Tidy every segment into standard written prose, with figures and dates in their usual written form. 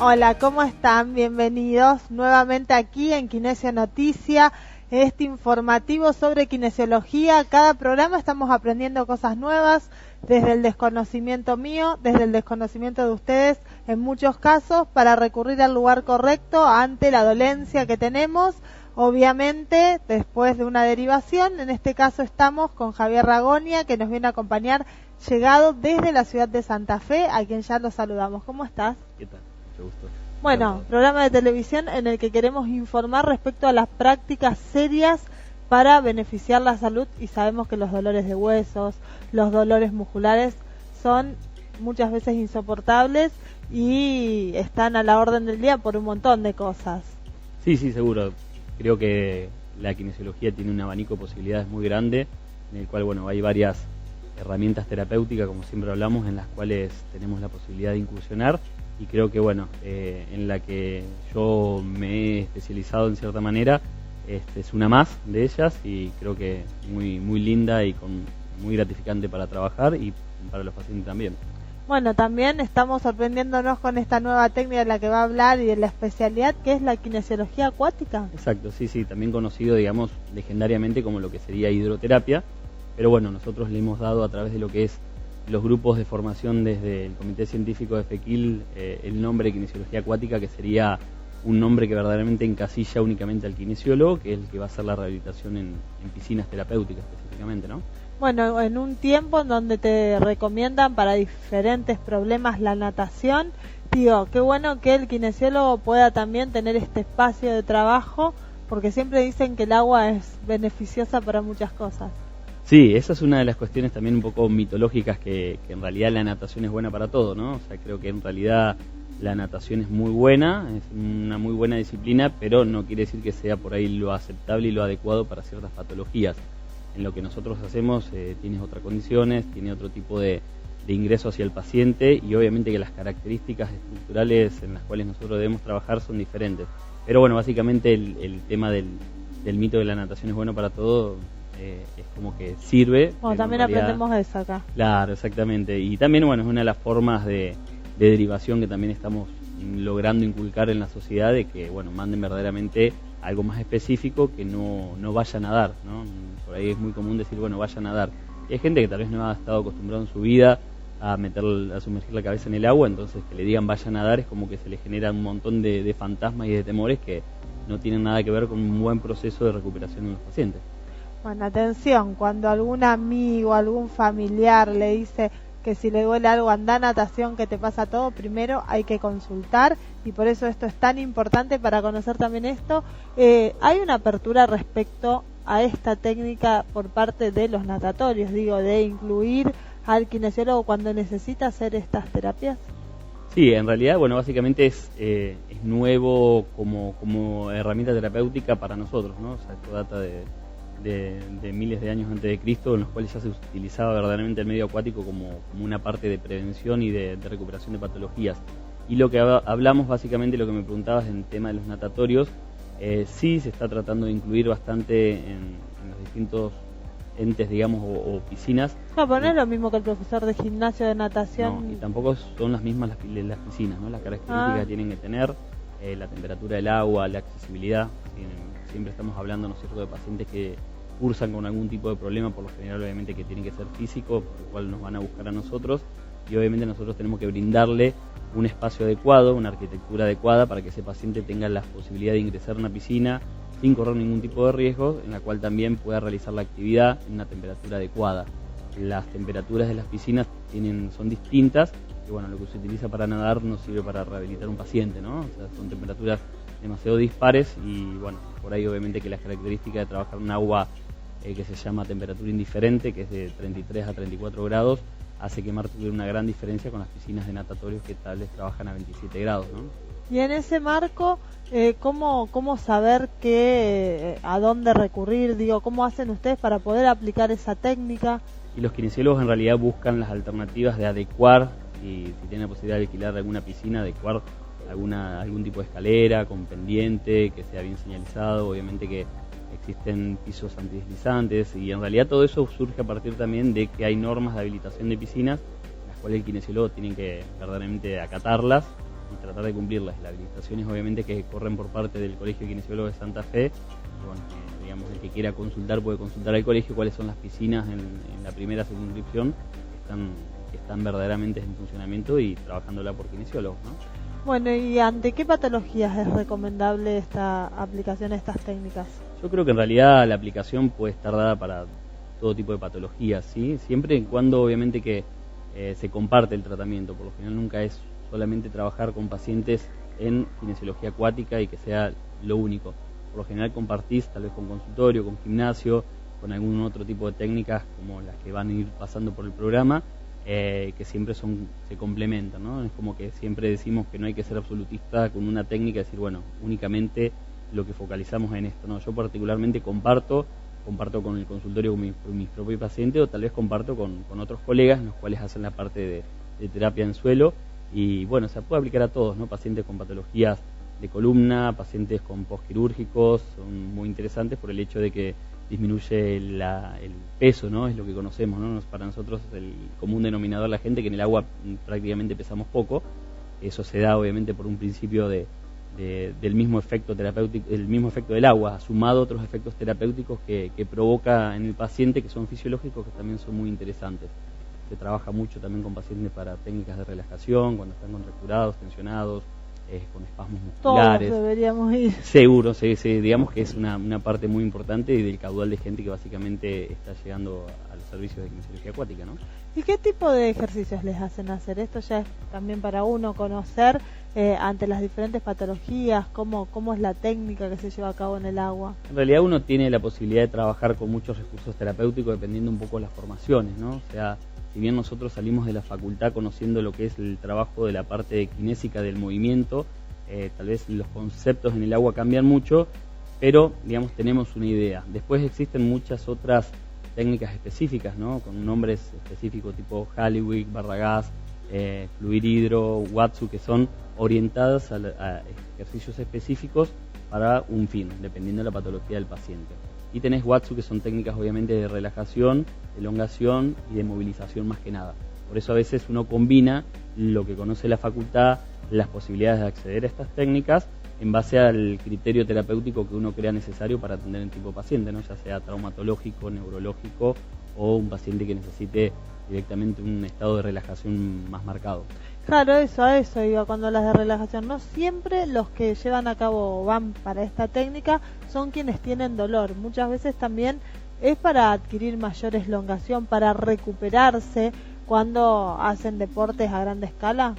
Hola, ¿cómo están? Bienvenidos nuevamente aquí en Kinesio Noticia, este informativo sobre kinesiología. Cada programa estamos aprendiendo cosas nuevas, desde el desconocimiento mío, desde el desconocimiento de ustedes, en muchos casos, para recurrir al lugar correcto ante la dolencia que tenemos. Obviamente, después de una derivación, en este caso estamos con Javier Ragonia, que nos viene a acompañar, llegado desde la ciudad de Santa Fe, a quien ya lo saludamos. ¿Cómo estás? ¿Qué tal? Mucho gusto. Bueno, programa de televisión en el que queremos informar respecto a las prácticas serias para beneficiar la salud, y sabemos que los dolores de huesos, los dolores musculares son muchas veces insoportables y están a la orden del día por un montón de cosas. Sí, seguro. Creo que la kinesiología tiene un abanico de posibilidades muy grande, en el cual, hay varias herramientas terapéuticas, como siempre hablamos, en las cuales tenemos la posibilidad de incursionar. Y creo que, en la que yo me he especializado en cierta manera, es una más de ellas, y creo que muy linda y muy gratificante para trabajar y para los pacientes también. Bueno, también estamos sorprendiéndonos con esta nueva técnica de la que va a hablar y de la especialidad que es la kinesiología acuática. Exacto, sí, también conocido, legendariamente como lo que sería hidroterapia, pero nosotros le hemos dado a través de lo que es los grupos de formación desde el Comité Científico de FEKIL el nombre de kinesiología acuática, que sería un nombre que verdaderamente encasilla únicamente al kinesiólogo, que es el que va a hacer la rehabilitación en piscinas terapéuticas específicamente, ¿no? Bueno, en un tiempo en donde te recomiendan para diferentes problemas la natación, digo, qué bueno que el kinesiólogo pueda también tener este espacio de trabajo, porque siempre dicen que el agua es beneficiosa para muchas cosas. Sí, esa es una de las cuestiones también un poco mitológicas, que en realidad la natación es buena para todo, ¿no? O sea, creo que en realidad la natación es muy buena, es una muy buena disciplina, pero no quiere decir que sea por ahí lo aceptable y lo adecuado para ciertas patologías. En lo que nosotros hacemos tiene otras condiciones, tiene otro tipo de ingreso hacia el paciente, y obviamente que las características estructurales en las cuales nosotros debemos trabajar son diferentes. Pero básicamente el tema del mito de la natación es bueno para todo, es como que sirve. También aprendemos eso acá. Claro, exactamente. Y también, es una de las formas de derivación que también estamos logrando inculcar en la sociedad, de que, manden verdaderamente algo más específico, que no vaya a nadar, ¿no? Por ahí es muy común decir, vaya a nadar. Y hay gente que tal vez no ha estado acostumbrada en su vida a sumergir la cabeza en el agua, entonces que le digan vaya a nadar es como que se le genera un montón de fantasmas y de temores que no tienen nada que ver con un buen proceso de recuperación de los pacientes. Bueno, atención, cuando algún amigo, algún familiar le dice que si le duele algo anda a natación, que te pasa todo, primero hay que consultar, y por eso esto es tan importante para conocer también esto. Hay una apertura respecto a esta técnica por parte de los natatorios, de incluir al kinesiólogo cuando necesita hacer estas terapias. Sí, en realidad, básicamente es nuevo como herramienta terapéutica para nosotros, ¿no? O sea, esto data de miles de años antes de Cristo, en los cuales ya se utilizaba verdaderamente el medio acuático como una parte de prevención y de recuperación de patologías. Y lo que hablamos básicamente, lo que me preguntabas en el tema de los natatorios, sí se está tratando de incluir bastante en los distintos entes, o piscinas. No, pero no es lo mismo que el profesor de gimnasio, de natación. No, y tampoco son las mismas las piscinas, ¿no? Las características que tienen que tener, la temperatura del agua, la accesibilidad. Siempre estamos hablando, ¿no es cierto?, de pacientes que cursan con algún tipo de problema, por lo general obviamente que tiene que ser físico, por lo cual nos van a buscar a nosotros, y obviamente nosotros tenemos que brindarle un espacio adecuado, una arquitectura adecuada para que ese paciente tenga la posibilidad de ingresar a una piscina sin correr ningún tipo de riesgo, en la cual también pueda realizar la actividad en una temperatura adecuada. Las temperaturas de las piscinas son distintas, y lo que se utiliza para nadar no sirve para rehabilitar un paciente, ¿no? O sea, son temperaturas demasiado dispares, y por ahí obviamente que las características de trabajar en agua que se llama temperatura indiferente, que es de 33 a 34 grados, hace que Marte tuviera una gran diferencia con las piscinas de natatorios que tal vez trabajan a 27 grados, ¿no? Y en ese marco, ¿cómo saber a dónde recurrir? Digo, ¿cómo hacen ustedes para poder aplicar esa técnica? Y los kinesiólogos en realidad buscan las alternativas de adecuar, y si tienen la posibilidad de alquilar alguna piscina, adecuar algún tipo de escalera con pendiente, que sea bien señalizado, obviamente que existen pisos antideslizantes, y en realidad todo eso surge a partir también de que hay normas de habilitación de piscinas, las cuales el kinesiólogo tiene que verdaderamente acatarlas y tratar de cumplirlas. Las habilitaciones obviamente que corren por parte del Colegio de Kinesiólogos de Santa Fe, y bueno, digamos, el que quiera consultar puede consultar al colegio cuáles son las piscinas en la primera circunscripción que están verdaderamente en funcionamiento y trabajándola por kinesiólogos, ¿no? Bueno, ¿y ante qué patologías es recomendable esta aplicación de estas técnicas? Yo creo que en realidad la aplicación puede estar dada para todo tipo de patologías, ¿sí? Siempre y cuando obviamente que se comparte el tratamiento. Por lo general nunca es solamente trabajar con pacientes en kinesiología acuática y que sea lo único. Por lo general compartís tal vez con consultorio, con gimnasio, con algún otro tipo de técnicas como las que van a ir pasando por el programa, que siempre se complementan, ¿no? Es como que siempre decimos que no hay que ser absolutista con una técnica y decir, bueno, únicamente lo que focalizamos en esto, ¿no? Yo particularmente comparto con el consultorio con mis propios pacientes, o tal vez comparto con otros colegas, los cuales hacen la parte de terapia en suelo, y bueno, se puede aplicar a todos, ¿no? Pacientes con patologías de columna, pacientes con postquirúrgicos, son muy interesantes por el hecho de que disminuye el peso, ¿no? Es lo que conocemos, ¿no? Para nosotros el común denominador, la gente que en el agua prácticamente pesamos poco. Eso se da obviamente por un principio del mismo efecto terapéutico, el mismo efecto del agua, sumado a otros efectos terapéuticos que provoca en el paciente, que son fisiológicos, que también son muy interesantes. Se trabaja mucho también con pacientes para técnicas de relajación, cuando están contracturados, tensionados, con espasmos musculares. Todos deberíamos ir. Seguro, sí, digamos que es una parte muy importante del caudal de gente que básicamente está llegando a los servicios de kinesiología acuática, ¿no? ¿Y qué tipo de ejercicios les hacen hacer? Esto ya es también para uno conocer ante las diferentes patologías, cómo es la técnica que se lleva a cabo en el agua. En realidad uno tiene la posibilidad de trabajar con muchos recursos terapéuticos dependiendo un poco de las formaciones, ¿no? O sea, si bien nosotros salimos de la facultad conociendo lo que es el trabajo de la parte kinésica del movimiento, tal vez los conceptos en el agua cambian mucho, pero digamos tenemos una idea. Después existen muchas otras técnicas específicas, ¿no? Con nombres específicos tipo Halliwick, Barragás, Fluir Hidro, Watsu, que son orientadas a ejercicios específicos para un fin, dependiendo de la patología del paciente. Y tenés Watsu, que son técnicas obviamente de relajación, de elongación y de movilización más que nada. Por eso a veces uno combina lo que conoce la facultad, las posibilidades de acceder a estas técnicas en base al criterio terapéutico que uno crea necesario para atender un tipo de paciente, ¿no? Ya sea traumatológico, neurológico o un paciente que necesite directamente un estado de relajación más marcado. Claro, a eso iba cuando las de relajación. No siempre los que llevan a cabo o van para esta técnica son quienes tienen dolor. Muchas veces también es para adquirir mayor elongación, para recuperarse cuando hacen deportes a gran escala.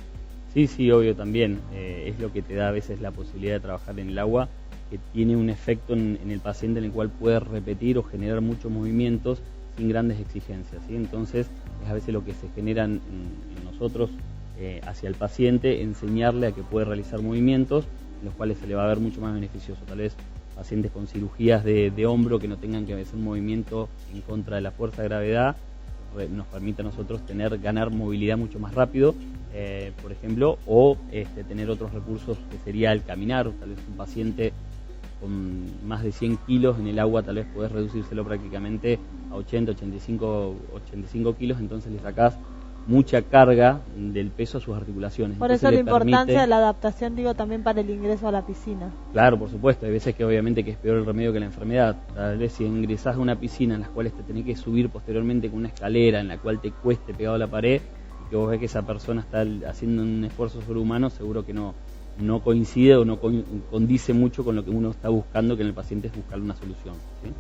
Sí, obvio también. Es lo que te da a veces la posibilidad de trabajar en el agua, que tiene un efecto en el paciente en el cual puede repetir o generar muchos movimientos sin grandes exigencias, ¿sí? Entonces es a veces lo que se genera en nosotros hacia el paciente, enseñarle a que puede realizar movimientos en los cuales se le va a ver mucho más beneficioso. Tal vez pacientes con cirugías de hombro que no tengan que hacer un movimiento en contra de la fuerza de gravedad, nos permite a nosotros ganar movilidad mucho más rápido, por ejemplo, o tener otros recursos que sería el caminar. Tal vez un paciente con más de 100 kilos en el agua, tal vez podés reducírselo prácticamente a 80, 85 kilos, entonces le sacás mucha carga del peso a sus articulaciones. Por eso la importancia de la adaptación, digo, también para el ingreso a la piscina. Claro, por supuesto, hay veces que obviamente que es peor el remedio que la enfermedad. Tal vez si ingresás a una piscina en la cual te tenés que subir posteriormente con una escalera en la cual te cueste pegado a la pared, y que vos ves que esa persona está haciendo un esfuerzo sobrehumano, seguro que no coincide o no condice mucho con lo que uno está buscando, que en el paciente es buscar una solución, ¿sí?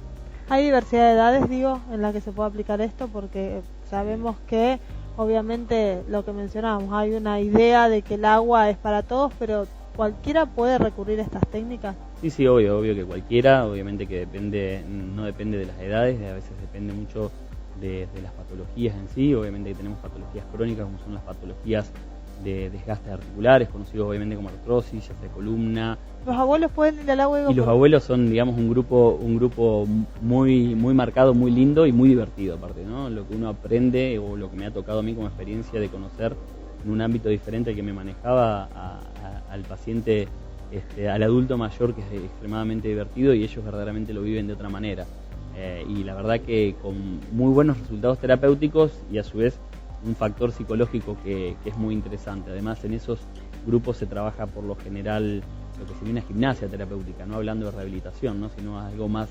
Hay diversidad de edades, digo, en la que se puede aplicar esto, porque sabemos que obviamente lo que mencionábamos, hay una idea de que el agua es para todos, pero ¿cualquiera puede recurrir a estas técnicas? Sí, obvio que cualquiera, obviamente que no depende de las edades, a veces depende mucho de las patologías en sí. Obviamente que tenemos patologías crónicas como son las patologías de desgastes articulares, conocidos obviamente como artrosis, ya sea columna. ¿Los abuelos pueden ir al agua? Y los abuelos son, digamos, un grupo muy marcado, muy lindo y muy divertido aparte, ¿no? Lo que uno aprende o lo que me ha tocado a mí como experiencia de conocer en un ámbito diferente al que me manejaba al paciente, al adulto mayor, que es extremadamente divertido, y ellos verdaderamente lo viven de otra manera. Y la verdad que con muy buenos resultados terapéuticos y a su vez un factor psicológico que es muy interesante. Además, en esos grupos se trabaja por lo general lo que sería una gimnasia terapéutica, no hablando de rehabilitación, ¿no? Sino algo más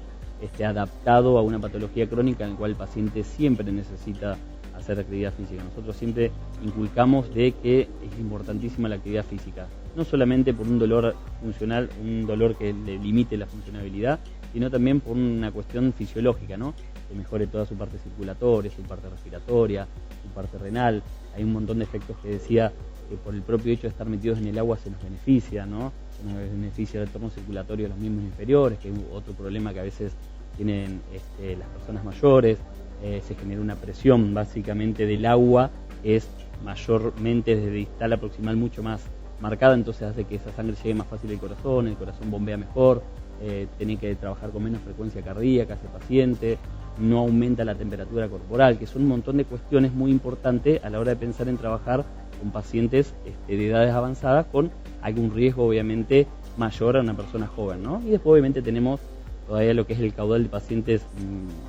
adaptado a una patología crónica en la cual el paciente siempre necesita hacer actividad física. Nosotros siempre inculcamos de que es importantísima la actividad física, no solamente por un dolor funcional, un dolor que le limite la funcionabilidad, sino también por una cuestión fisiológica, ¿no? Que mejore toda su parte circulatoria, su parte respiratoria, su parte renal. Hay un montón de efectos que decía que por el propio hecho de estar metidos en el agua se nos beneficia, ¿no? Se nos beneficia el retorno circulatorio de los miembros inferiores, que es otro problema que a veces tienen las personas mayores. Se genera una presión básicamente del agua, es mayormente desde distal a proximal mucho más marcada, entonces hace que esa sangre llegue más fácil al corazón, el corazón bombea mejor, tiene que trabajar con menos frecuencia cardíaca ese paciente, no aumenta la temperatura corporal, que son un montón de cuestiones muy importantes a la hora de pensar en trabajar con pacientes de edades avanzadas con algún riesgo obviamente mayor a una persona joven, ¿no? Y después obviamente tenemos todavía lo que es el caudal de pacientes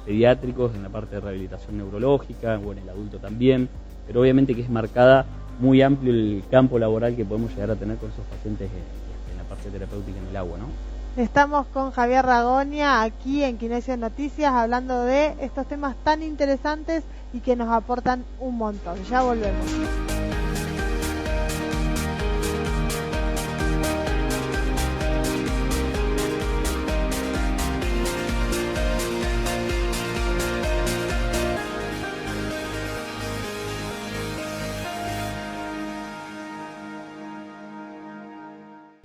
pediátricos en la parte de rehabilitación neurológica, o en el adulto también, pero obviamente que es marcada muy amplio el campo laboral que podemos llegar a tener con esos pacientes en la parte terapéutica en el agua, ¿no? Estamos con Javier Ragonia aquí en Kinesio Noticias hablando de estos temas tan interesantes y que nos aportan un montón. Ya volvemos.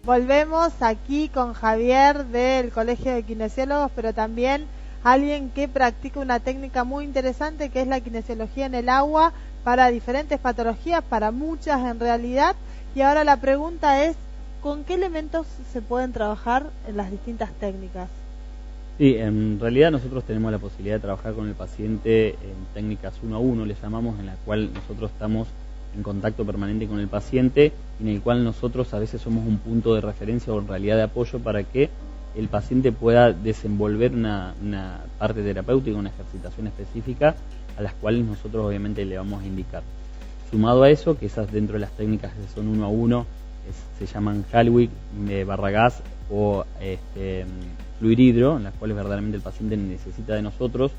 Volvemos aquí con Javier del Colegio de Kinesiólogos, pero también alguien que practica una técnica muy interesante que es la kinesiología en el agua para diferentes patologías, para muchas en realidad. Y ahora la pregunta es, ¿con qué elementos se pueden trabajar en las distintas técnicas? Sí, en realidad nosotros tenemos la posibilidad de trabajar con el paciente en técnicas 1 a 1, le llamamos, en la cual nosotros estamos en contacto permanente con el paciente, en el cual nosotros a veces somos un punto de referencia o en realidad de apoyo para que el paciente pueda desenvolver una parte terapéutica, una ejercitación específica a las cuales nosotros obviamente le vamos a indicar. Sumado a eso, que esas dentro de las técnicas que son 1 a 1 se llaman Hallwig, Barragás o fluiridro, en las cuales verdaderamente el paciente necesita de nosotros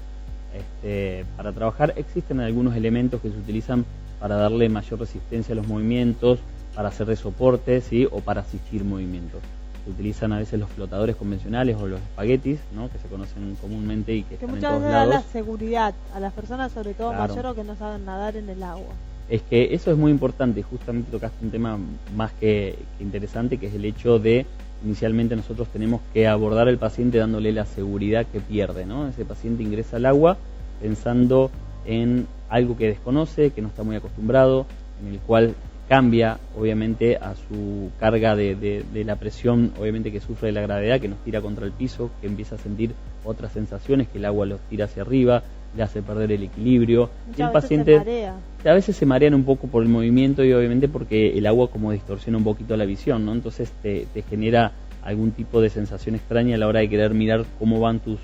para trabajar. Existen algunos elementos que se utilizan para darle mayor resistencia a los movimientos, para hacer de soporte, ¿sí? O para asistir movimientos. Se utilizan a veces los flotadores convencionales o los espaguetis, ¿no? Que se conocen comúnmente y que están en todos lados. Que muchas veces da la seguridad a las personas, sobre todo claro, mayores, que no saben nadar en el agua. Es que eso es muy importante, justamente tocaste un tema más que interesante, que es el hecho de, inicialmente nosotros tenemos que abordar al paciente dándole la seguridad que pierde, ¿no? Ese paciente ingresa al agua pensando en algo que desconoce, que no está muy acostumbrado, en el cual cambia obviamente a su carga de la presión, obviamente que sufre de la gravedad, que nos tira contra el piso, que empieza a sentir otras sensaciones, que el agua los tira hacia arriba, le hace perder el equilibrio. Y el paciente a veces se marean un poco por el movimiento y obviamente porque el agua como distorsiona un poquito la visión, ¿no? Entonces te genera algún tipo de sensación extraña a la hora de querer mirar cómo van tu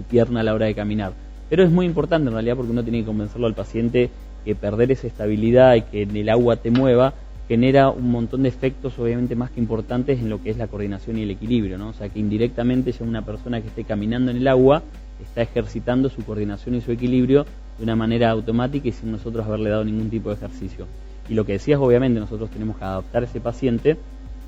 pierna a la hora de caminar. Pero es muy importante en realidad, porque uno tiene que convencerlo al paciente que perder esa estabilidad y que en el agua te mueva genera un montón de efectos obviamente más que importantes en lo que es la coordinación y el equilibrio, ¿no? O sea que indirectamente ya una persona que esté caminando en el agua está ejercitando su coordinación y su equilibrio de una manera automática y sin nosotros haberle dado ningún tipo de ejercicio. Y lo que decías, obviamente nosotros tenemos que adaptar a ese paciente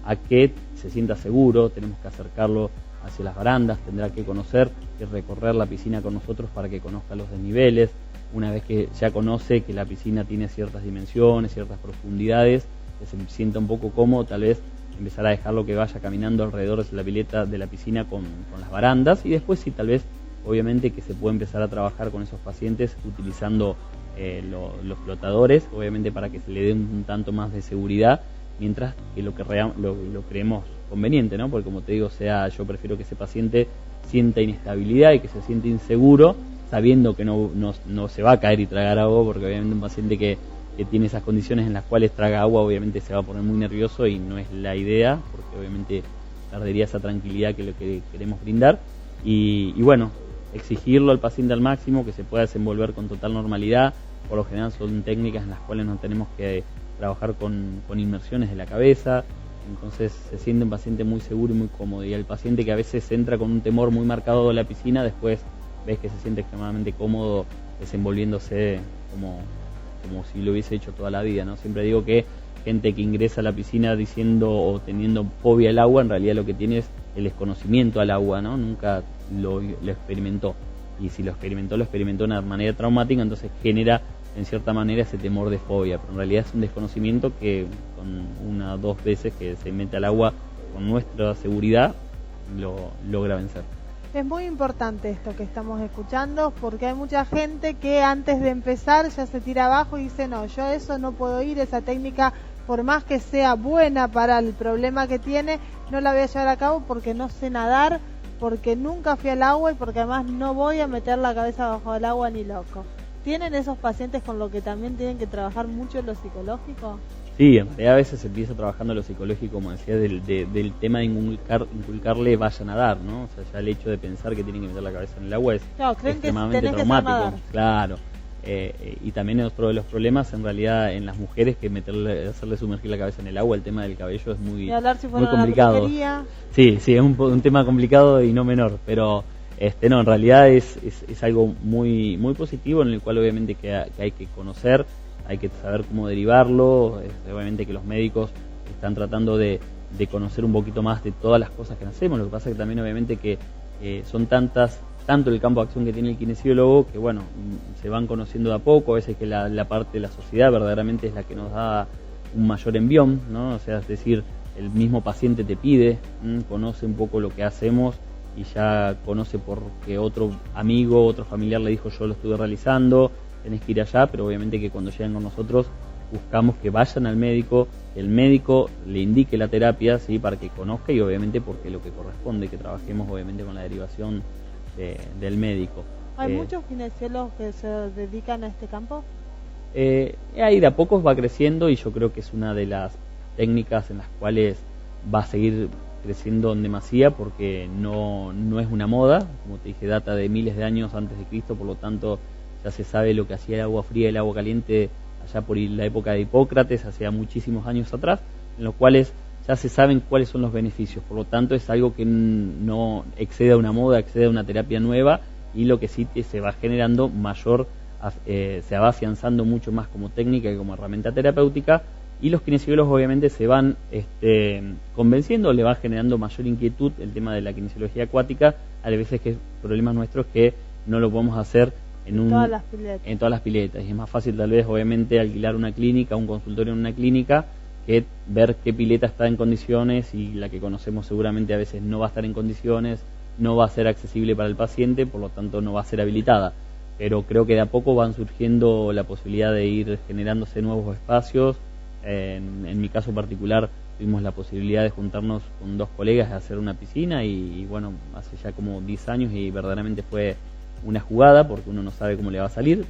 a que se sienta seguro, tenemos que acercarlo hacia las barandas, tendrá que conocer y recorrer la piscina con nosotros para que conozca los desniveles. Una vez que ya conoce que la piscina tiene ciertas dimensiones, ciertas profundidades, que se sienta un poco cómodo, tal vez empezar a dejarlo que vaya caminando alrededor de la pileta de la piscina con las barandas, y después si tal vez obviamente que se puede empezar a trabajar con esos pacientes utilizando los flotadores, obviamente para que se le dé un tanto más de seguridad, mientras que lo creemos conveniente, ¿no? Porque como te digo, yo prefiero que ese paciente sienta inestabilidad y que se siente inseguro, sabiendo que no se va a caer y tragar agua, porque obviamente un paciente que tiene esas condiciones en las cuales traga agua, obviamente se va a poner muy nervioso y no es la idea, porque obviamente perdería esa tranquilidad que es lo que queremos brindar. Y bueno, exigirlo al paciente al máximo, que se pueda desenvolver con total normalidad. Por lo general son técnicas en las cuales no tenemos que trabajar con inmersiones de la cabeza, entonces se siente un paciente muy seguro y muy cómodo, y el paciente que a veces entra con un temor muy marcado de la piscina, después ves que se siente extremadamente cómodo desenvolviéndose como si lo hubiese hecho toda la vida, ¿no? Siempre digo que gente que ingresa a la piscina diciendo o teniendo fobia al agua, en realidad lo que tiene es el desconocimiento al agua, ¿no? Nunca lo experimentó, y si lo experimentó de una manera traumática, entonces genera en cierta manera ese temor de fobia, pero en realidad es un desconocimiento que con 1 o 2 veces que se mete al agua con nuestra seguridad lo logra vencer. Es muy importante esto que estamos escuchando, porque hay mucha gente que antes de empezar ya se tira abajo y dice, no, yo eso no puedo ir, esa técnica, por más que sea buena para el problema que tiene, no la voy a llevar a cabo porque no sé nadar, porque nunca fui al agua y porque además no voy a meter la cabeza bajo el agua ni loco. ¿Tienen esos pacientes con lo que también tienen que trabajar mucho en lo psicológico? Sí, en realidad a veces se empieza trabajando lo psicológico, como decía, del tema de inculcarle vaya a nadar, ¿no? O sea, ya el hecho de pensar que tienen que meter la cabeza en el agua es extremadamente traumático. Claro. Y también otro de los problemas, en realidad, en las mujeres, que hacerle sumergir la cabeza en el agua, el tema del cabello es muy complicado. Sí, es un tema complicado y no menor, pero no, en realidad es algo muy muy positivo, en el cual obviamente que hay que conocer, hay que saber cómo derivarlo. Obviamente que los médicos están tratando de conocer un poquito más de todas las cosas que hacemos. Lo que pasa es que también obviamente que son tanto el campo de acción que tiene el kinesiólogo, que bueno, se van conociendo de a poco. A veces que la parte de la sociedad verdaderamente es la que nos da un mayor envión, ¿no? O sea, es decir, el mismo paciente te pide, conoce un poco lo que hacemos y ya conoce porque otro amigo, otro familiar le dijo yo lo estuve realizando, tenés que ir allá, pero obviamente que cuando llegan con nosotros buscamos que vayan al médico, el médico le indique la terapia, ¿sí? Para que conozca, y obviamente porque lo que corresponde, que trabajemos obviamente con la derivación del médico. ¿Hay muchos kinesiólogos que se dedican a este campo? Ahí de a pocos va creciendo, y yo creo que es una de las técnicas en las cuales va a seguir creciendo en demasía, porque no es una moda, como te dije, data de miles de años antes de Cristo, por lo tanto ya se sabe lo que hacía el agua fría y el agua caliente allá por la época de Hipócrates, hacía muchísimos años atrás, en los cuales ya se saben cuáles son los beneficios. Por lo tanto es algo que no excede a una moda, excede a una terapia nueva, y lo que sí se va generando mayor, se va afianzando mucho más como técnica y como herramienta terapéutica, y los kinesiólogos obviamente se van convenciendo, le va generando mayor inquietud el tema de la kinesiología acuática. A veces que problemas nuestros que no lo podemos hacer en todas las piletas, y es más fácil tal vez obviamente alquilar una clínica, un consultorio en una clínica, que ver qué pileta está en condiciones, y la que conocemos seguramente a veces no va a estar en condiciones, no va a ser accesible para el paciente, por lo tanto no va a ser habilitada. Pero creo que de a poco van surgiendo la posibilidad de ir generándose nuevos espacios. En mi caso particular tuvimos la posibilidad de juntarnos con 2 colegas a hacer una piscina, y bueno, hace ya como 10 años, y verdaderamente fue una jugada, porque uno no sabe cómo le va a salir.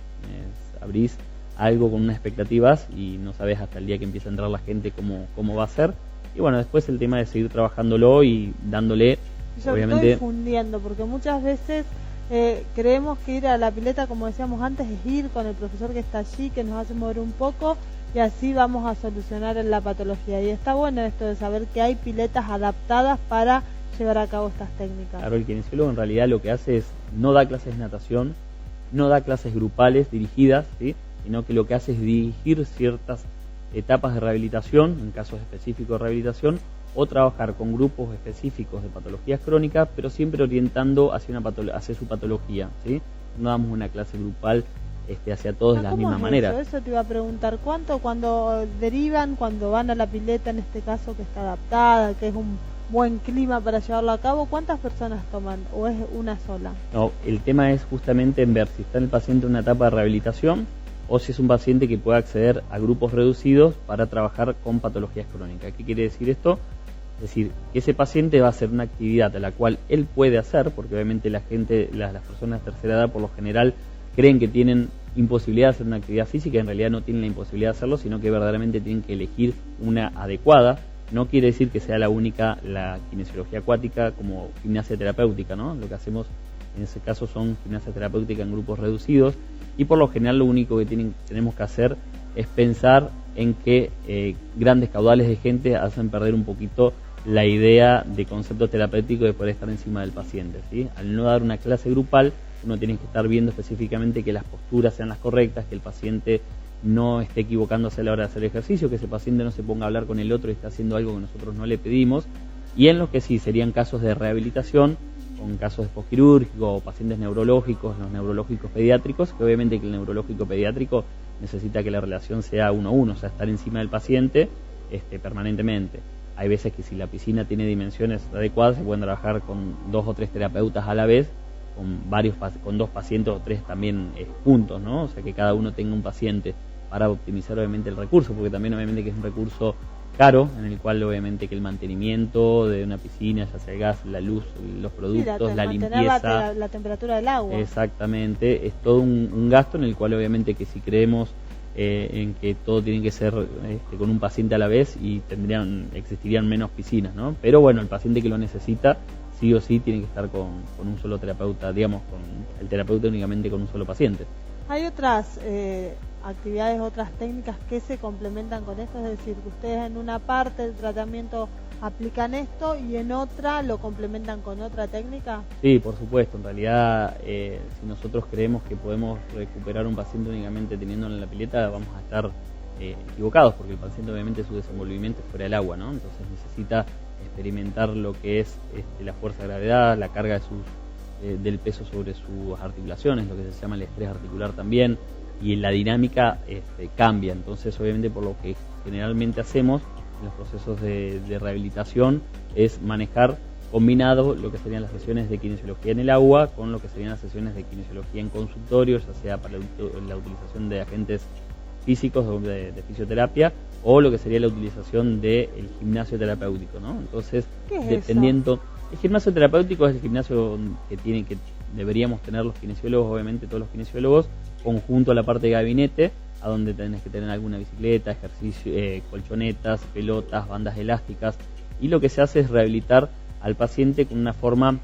Abrís algo con unas expectativas y no sabes hasta el día que empieza a entrar la gente cómo va a ser. Y bueno, después el tema de seguir trabajándolo y dándole, obviamente, difundiendo, porque muchas veces creemos que ir a la pileta, como decíamos antes, es ir con el profesor que está allí, que nos hace mover un poco, y así vamos a solucionar la patología. Y está bueno esto de saber que hay piletas adaptadas para llevar a cabo estas técnicas. Claro, el kinesiólogo en realidad lo que hace es, no da clases de natación, no da clases grupales dirigidas, ¿sí? Sino que lo que hace es dirigir ciertas etapas de rehabilitación, en casos específicos de rehabilitación, o trabajar con grupos específicos de patologías crónicas, pero siempre orientando hacia su patología, ¿sí? No damos una clase grupal hacia todos de la misma manera. Eso te iba a preguntar, ¿cuánto cuando derivan, cuando van a la pileta, en este caso que está adaptada, que es buen clima para llevarlo a cabo, ¿cuántas personas toman o es una sola? No, el tema es justamente en ver si está el paciente en una etapa de rehabilitación o si es un paciente que pueda acceder a grupos reducidos para trabajar con patologías crónicas. ¿Qué quiere decir esto? Es decir, que ese paciente va a hacer una actividad a la cual él puede hacer, porque obviamente las personas de tercera edad por lo general creen que tienen imposibilidad de hacer una actividad física, y en realidad no tienen la imposibilidad de hacerlo, sino que verdaderamente tienen que elegir una adecuada. No quiere decir que sea la única la kinesiología acuática como gimnasia terapéutica, ¿no? Lo que hacemos en ese caso son gimnasia terapéutica en grupos reducidos, y por lo general lo único que tenemos que hacer es pensar en que grandes caudales de gente hacen perder un poquito la idea de concepto terapéutico de poder estar encima del paciente, ¿sí? Al no dar una clase grupal, uno tiene que estar viendo específicamente que las posturas sean las correctas, que el paciente no esté equivocándose a la hora de hacer ejercicio, que ese paciente no se ponga a hablar con el otro y esté haciendo algo que nosotros no le pedimos, y en lo que sí serían casos de rehabilitación, con casos de posquirúrgico o pacientes neurológicos, los neurológicos pediátricos, que obviamente que el neurológico pediátrico necesita que la relación sea 1 a 1, o sea, estar encima del paciente permanentemente. Hay veces que si la piscina tiene dimensiones adecuadas, se pueden trabajar con 2 o 3 terapeutas a la vez, con 2 pacientes o 3 también juntos, ¿no? O sea, que cada uno tenga un paciente para optimizar obviamente el recurso, porque también obviamente que es un recurso caro, en el cual obviamente que el mantenimiento de una piscina, ya sea el gas, la luz, los productos, la limpieza, la temperatura del agua. Exactamente, es todo un gasto en el cual obviamente que si creemos en que todo tiene que ser con un paciente a la vez, y existirían menos piscinas, ¿no? Pero bueno, el paciente que lo necesita sí o sí tiene que estar con un solo terapeuta, digamos, con el terapeuta únicamente con un solo paciente. ¿Hay otras actividades, otras técnicas que se complementan con esto? Es decir, que ustedes en una parte del tratamiento aplican esto y en otra lo complementan con otra técnica. Sí, por supuesto. En realidad, si nosotros creemos que podemos recuperar un paciente únicamente teniéndolo en la pileta, vamos a estar equivocados, porque el paciente obviamente su desenvolvimiento es fuera del agua, ¿no? Entonces necesita experimentar lo que es la fuerza de gravedad, la carga del peso sobre sus articulaciones, lo que se llama el estrés articular también, y la dinámica cambia. Entonces obviamente por lo que generalmente hacemos en los procesos de rehabilitación es manejar combinado lo que serían las sesiones de kinesiología en el agua con lo que serían las sesiones de kinesiología en consultorio, ya sea para la utilización de agentes físicos o de fisioterapia, o lo que sería la utilización del gimnasio terapéutico, ¿no? Entonces, ¿qué es dependiendo... eso? El gimnasio terapéutico es el gimnasio que deberíamos tener los kinesiólogos, obviamente todos los kinesiólogos, conjunto a la parte de gabinete, a donde tenés que tener alguna bicicleta, ejercicio, colchonetas, pelotas, bandas elásticas, y lo que se hace es rehabilitar al paciente con una forma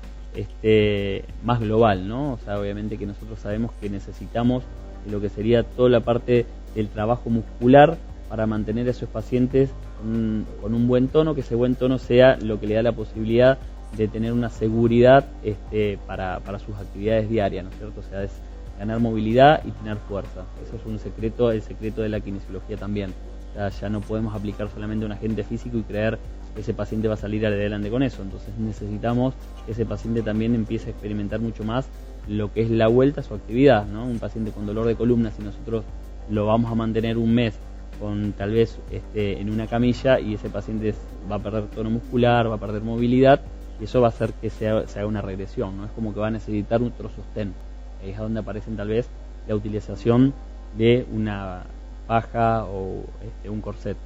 más global, ¿no? O sea, obviamente que nosotros sabemos que necesitamos lo que sería toda la parte del trabajo muscular para mantener a esos pacientes con un buen tono, que ese buen tono sea lo que le da la posibilidad de tener una seguridad para sus actividades diarias, ¿no es cierto? O sea, es ganar movilidad y tener fuerza. Eso es un secreto, el secreto de la kinesiología también. O sea, ya no podemos aplicar solamente un agente físico y creer que ese paciente va a salir adelante con eso. Entonces necesitamos que ese paciente también empiece a experimentar mucho más lo que es la vuelta a su actividad, ¿no? Un paciente con dolor de columna, si nosotros lo vamos a mantener un mes con tal vez en una camilla, y ese paciente va a perder tono muscular, va a perder movilidad, y eso va a hacer que se haga una regresión, ¿no? Es como que va a necesitar otro sostén. Ahí es donde aparecen tal vez la utilización de una paja o un corset.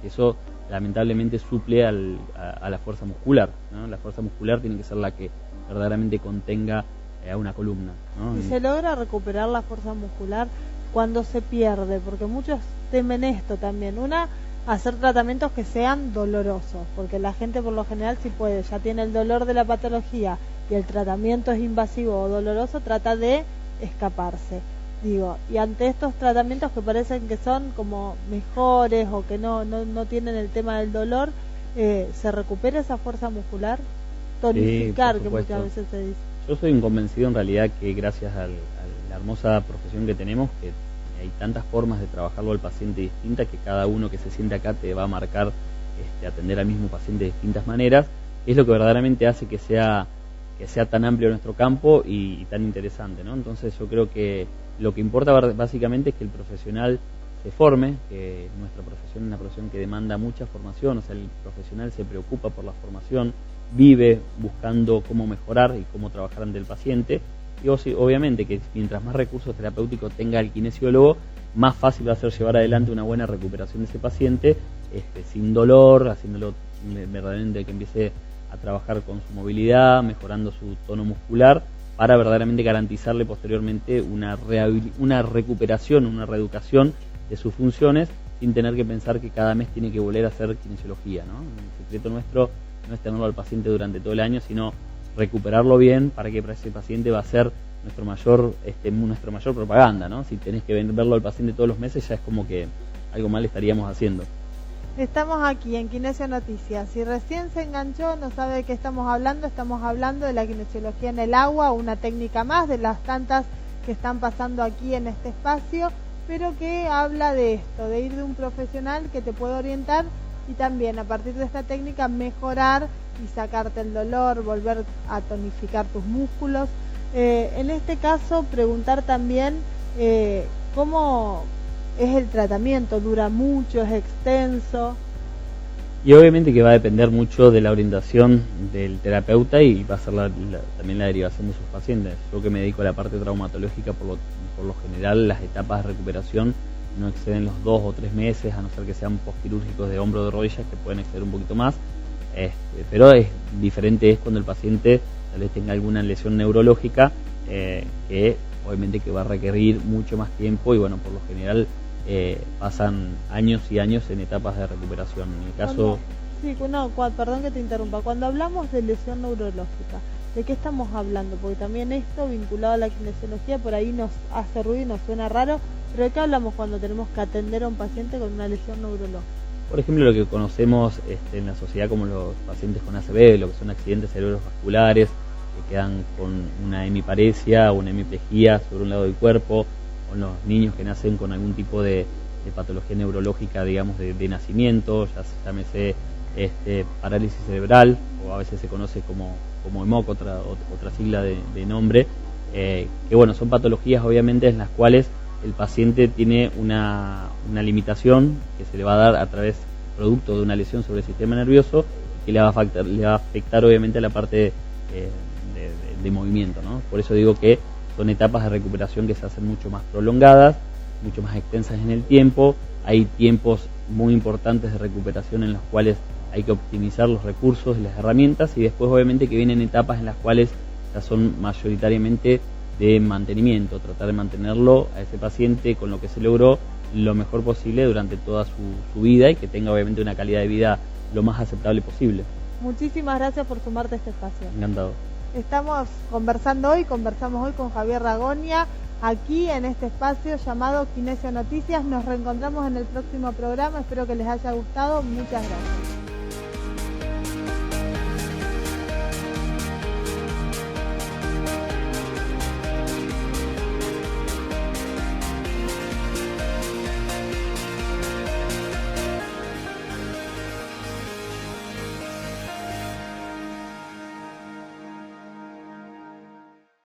Eso lamentablemente suple a la fuerza muscular, ¿no? La fuerza muscular tiene que ser la que verdaderamente contenga a una columna, ¿no? ¿Y se logra recuperar la fuerza muscular cuando se pierde? Porque muchos temen esto también. Hacer tratamientos que sean dolorosos, porque la gente por lo general, si puede, ya tiene el dolor de la patología y el tratamiento es invasivo o doloroso, trata de escaparse. Y ante estos tratamientos que parecen que son como mejores o que no tienen el tema del dolor, ¿se recupera esa fuerza muscular? Tonificar, sí, que muchas veces se dice. Yo soy un convencido en realidad que gracias a la hermosa profesión que tenemos, que hay tantas formas de trabajarlo al paciente distintas, que cada uno que se siente acá te va a marcar atender al mismo paciente de distintas maneras, es lo que verdaderamente hace que sea tan amplio nuestro campo y tan interesante, ¿no? Entonces yo creo que lo que importa básicamente es que el profesional se forme, que nuestra profesión es una profesión que demanda mucha formación, o sea, el profesional se preocupa por la formación, vive buscando cómo mejorar y cómo trabajar ante el paciente, y obviamente que mientras más recursos terapéuticos tenga el kinesiólogo, más fácil va a ser llevar adelante una buena recuperación de ese paciente, sin dolor, haciéndolo verdaderamente que empiece a trabajar con su movilidad, mejorando su tono muscular, para verdaderamente garantizarle posteriormente una recuperación, una reeducación de sus funciones, sin tener que pensar que cada mes tiene que volver a hacer kinesiología, ¿no? El secreto nuestro no es tenerlo al paciente durante todo el año, sino recuperarlo bien, para que para ese paciente va a ser nuestra mayor propaganda, ¿no? Si tenés que verlo al paciente todos los meses, ya es como que algo mal estaríamos haciendo. Estamos aquí en Kinesio Noticias. Si recién se enganchó, no sabe de qué estamos hablando de la kinesiología en el agua, una técnica más de las tantas que están pasando aquí en este espacio, pero que habla de esto, de ir de un profesional que te puede orientar y también a partir de esta técnica mejorar y sacarte el dolor, volver a tonificar tus músculos. En este caso, preguntar también cómo es el tratamiento, dura mucho, es extenso. Y obviamente que va a depender mucho de la orientación del terapeuta y va a ser también la derivación de sus pacientes. Yo que me dedico a la parte traumatológica, por lo general las etapas de recuperación no exceden los 2 o 3 meses, a no ser que sean postquirúrgicos de hombro o de rodillas, que pueden exceder un poquito más. Pero es diferente cuando el paciente tal vez tenga alguna lesión neurológica, que obviamente que va a requerir mucho más tiempo y bueno, por lo general pasan años y años en etapas de recuperación. En el caso... Perdón que te interrumpa. Cuando hablamos de lesión neurológica, ¿de qué estamos hablando? Porque también esto vinculado a la kinesiología por ahí nos hace ruido y nos suena raro, pero ¿de qué hablamos cuando tenemos que atender a un paciente con una lesión neurológica? Por ejemplo, lo que conocemos en la sociedad como los pacientes con ACV, lo que son accidentes cerebrovasculares, que quedan con una hemiparesia o una hemiplegia sobre un lado del cuerpo, o los niños que nacen con algún tipo de patología neurológica, digamos, de nacimiento, ya se llámese parálisis cerebral, o a veces se conoce como EMOC, otra sigla de nombre, que bueno, son patologías obviamente en las cuales el paciente tiene una limitación que se le va a dar a través, producto de una lesión sobre el sistema nervioso, que le va a afectar obviamente a la parte de movimiento, ¿no? Por eso digo que son etapas de recuperación que se hacen mucho más prolongadas, mucho más extensas en el tiempo. Hay tiempos muy importantes de recuperación en los cuales hay que optimizar los recursos y las herramientas, y después obviamente que vienen etapas en las cuales ya son mayoritariamente de mantenimiento, tratar de mantenerlo a ese paciente con lo que se logró lo mejor posible durante toda su vida, y que tenga obviamente una calidad de vida lo más aceptable posible. Muchísimas gracias por sumarte a este espacio. Encantado. Conversamos hoy con Javier Ragonia, aquí en este espacio llamado Kinesio Noticias. Nos reencontramos en el próximo programa, espero que les haya gustado. Muchas gracias.